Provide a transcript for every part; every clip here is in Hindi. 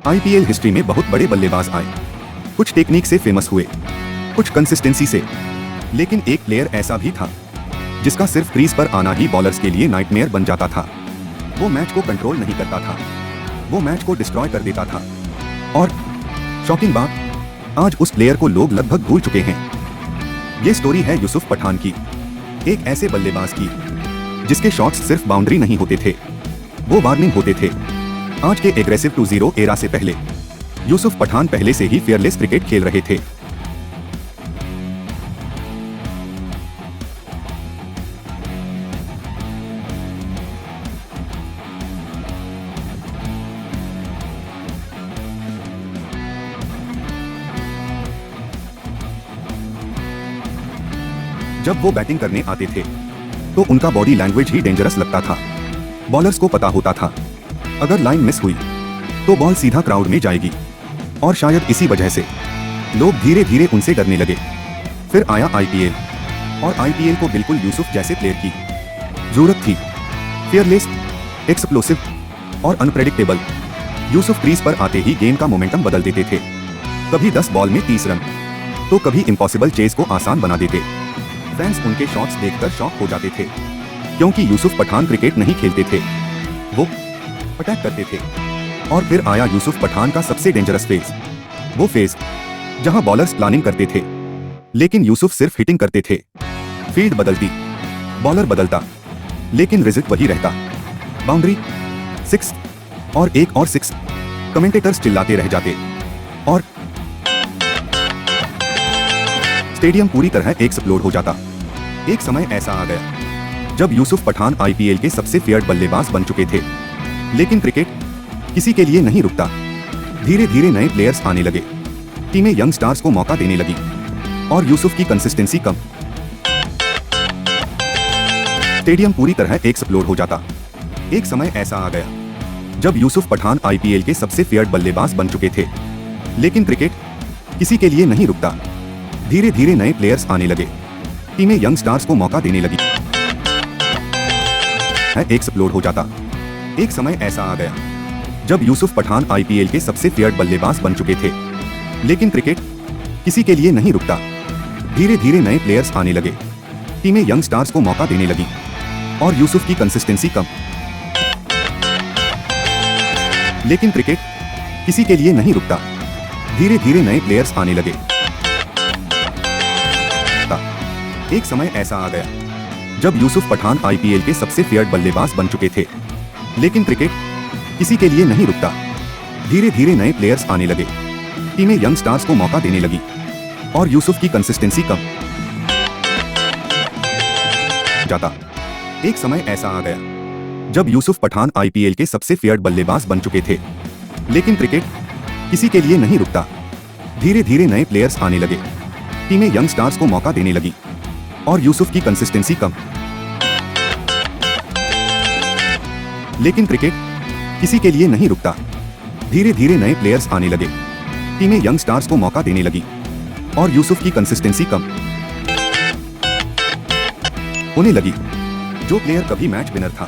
आईपीएल हिस्ट्री में बहुत बड़े बल्लेबाज आए, कुछ टेक्निक से फेमस हुए, कुछ कंसिस्टेंसी से, लेकिन एक प्लेयर ऐसा भी था जिसका सिर्फ क्रीज पर आना ही बॉलर्स के लिए नाइटमेयर बन जाता था। वो मैच को कंट्रोल नहीं करता था, वो मैच को डिस्ट्रॉय कर देता था। और शॉकिंग बात, आज उस प्लेयर को लोग लगभग भूल चुके हैं। ये स्टोरी है यूसुफ पठान की, एक ऐसे बल्लेबाज की जिसके शॉट्स सिर्फ बाउंड्री नहीं होते थे, वो वार्निंग होते थे। आज के एग्रेसिव 2-0 एरा से पहले यूसुफ पठान पहले से ही फेयरलेस क्रिकेट खेल रहे थे। जब वो बैटिंग करने आते थे तो उनका बॉडी लैंग्वेज ही डेंजरस लगता था। बॉलर्स को पता होता था अगर लाइन मिस हुई तो बॉल सीधा क्राउड में जाएगी, और शायद इसी वजह से लोग धीरे धीरे उनसे डरने लगे। फिर आया आईपीएल, और आईपीएल को बिल्कुल यूसुफ जैसे प्लेयर की जरूरत थी। फेयरलेस, एक्सप्लोसिव और अनप्रेडिक्टेबल। यूसुफ क्रीज पर आते ही गेम का मोमेंटम बदल देते थे। कभी 10 बॉल में 30 रन, तो कभी इम्पॉसिबल चेज को आसान बना देते। फैंस उनके शॉट्स देखकर शॉक हो जाते थे, क्योंकि यूसुफ पठान क्रिकेट नहीं खेलते थे, वो अटैक करते थे। और फिर आया यूसुफ पठान का सबसे डेंजरस फेज, वो फेज जहां बॉलर्स प्लानिंग करते थे लेकिन यूसुफ सिर्फ हिटिंग करते थे। फील्ड बदलती, बॉलर बदलता, लेकिन रिजल्ट वही रहता। बाउंड्री, 6 और एक और 6। कमेंटेटर्स चिल्लाते रह जाते और स्टेडियम पूरी तरह एक्सप्लोड हो जाता। एक समय ऐसा आ गया जब यूसुफ पठान आईपीएल के सबसे फेयर्ड बल्लेबाज बन चुके थे, लेकिन क्रिकेट किसी के लिए नहीं रुकता। धीरे धीरे नए प्लेयर्स आने लगे, टीमें यंग स्टार्स को मौका देने लगी, और यूसुफ की कंसिस्टेंसी कम। स्टेडियम पूरी तरह एक्सप्लोड हो जाता। एक समय ऐसा आ गया जब यूसुफ पठान आईपीएल के सबसे फेयर्ड बल्लेबाज बन चुके थे, लेकिन क्रिकेट किसी के लिए नहीं रुकता। धीरे धीरे नए प्लेयर्स आने लगे, टीमें यंग स्टार्स को मौका देने लगी, एक्सप्लोड हो जाता। एक समय ऐसा आ गया जब यूसुफ पठान आईपीएल के सबसे फेयर्ड बल्लेबाज बन चुके थे, लेकिन क्रिकेट किसी के लिए नहीं रुकता। धीरे धीरे नए प्लेयर्स आने लगे, टीमें यंग स्टार्स को मौका देने लगी, और यूसुफ की कंसिस्टेंसी कम। लेकिन क्रिकेट किसी के लिए नहीं रुकता। धीरे धीरे नए प्लेयर्स आने लगे। एक समय ऐसा आ गया जब यूसुफ पठान आईपीएल के सबसे फेयर्ड बल्लेबाज बन चुके थे, लेकिन क्रिकेट किसी के लिए नहीं रुकता। धीरे धीरे नए प्लेयर्स आने लगे, टीमें यंग स्टार्स को मौका देने लगी, और यूसुफ की कंसिस्टेंसी कम जाता। एक समय ऐसा आ गया जब यूसुफ पठान आईपीएल के सबसे फेयर्ड बल्लेबाज बन चुके थे, लेकिन क्रिकेट किसी के लिए नहीं रुकता। धीरे धीरे नए प्लेयर्स आने लगे, टीमें यंग स्टार्स को मौका देने लगी, और यूसुफ की कंसिस्टेंसी कम। लेकिन क्रिकेट किसी के लिए नहीं रुकता। धीरे धीरे नए प्लेयर्स आने लगे, टीमें यंग स्टार्स को मौका देने लगी, और यूसुफ की कंसिस्टेंसी कम होने लगी। जो प्लेयर कभी मैच विनर था,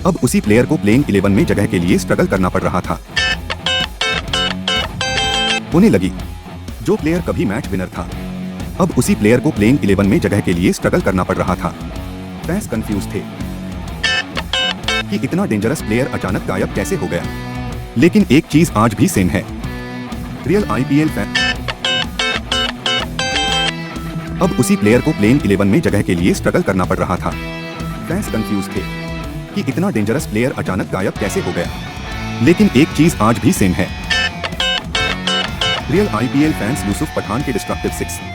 अब उसी प्लेयर को प्लेइंग 11 में जगह के लिए स्ट्रगल करना पड़ रहा था। होने लगी। जो प्लेयर कभी मैच विनर था, अब उसी प्लेयर को प्लेइंग 11 में जगह के लिए स्ट्रगल करना पड़ रहा था। फैंस कंफ्यूज थे कि इतना डेंजरस प्लेयर अचानक गायब कैसे हो गया। लेकिन एक चीज आज भी सेम है, रियल आईपीएल फैन अब उसी प्लेयर को प्लेइंग 11 में जगह के लिए स्ट्रगल करना पड़ रहा था। फैंस कंफ्यूज थे कि इतना डेंजरस प्लेयर अचानक गायब कैसे हो गया। लेकिन एक चीज आज भी सेम है, real IPL fans Yusuf Pathan के डिस्ट्रक्टिव 6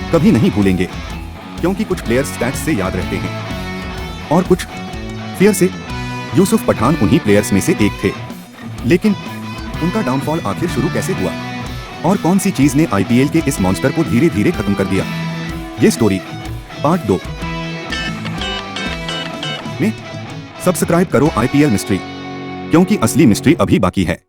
कभी नहीं भूलेंगे, क्योंकि कुछ प्लेयर्स स्टैट्स से याद रहते हैं, और कुछ फियर से। यूसुफ पठान उन्हीं प्लेयर्स में से एक थे, लेकिन उनका डाउनफॉल आखिर शुरू कैसे हुआ, और कौन सी चीज ने आईपीएल के इस मॉन्स्टर को धीरे धीरे खत्म कर दिया। ये स्टोरी पार्ट 2 में। सब्सक्राइब करो आईपीएल मिस्ट्री, क्योंकि असली मिस्ट्री अभी बाकी है।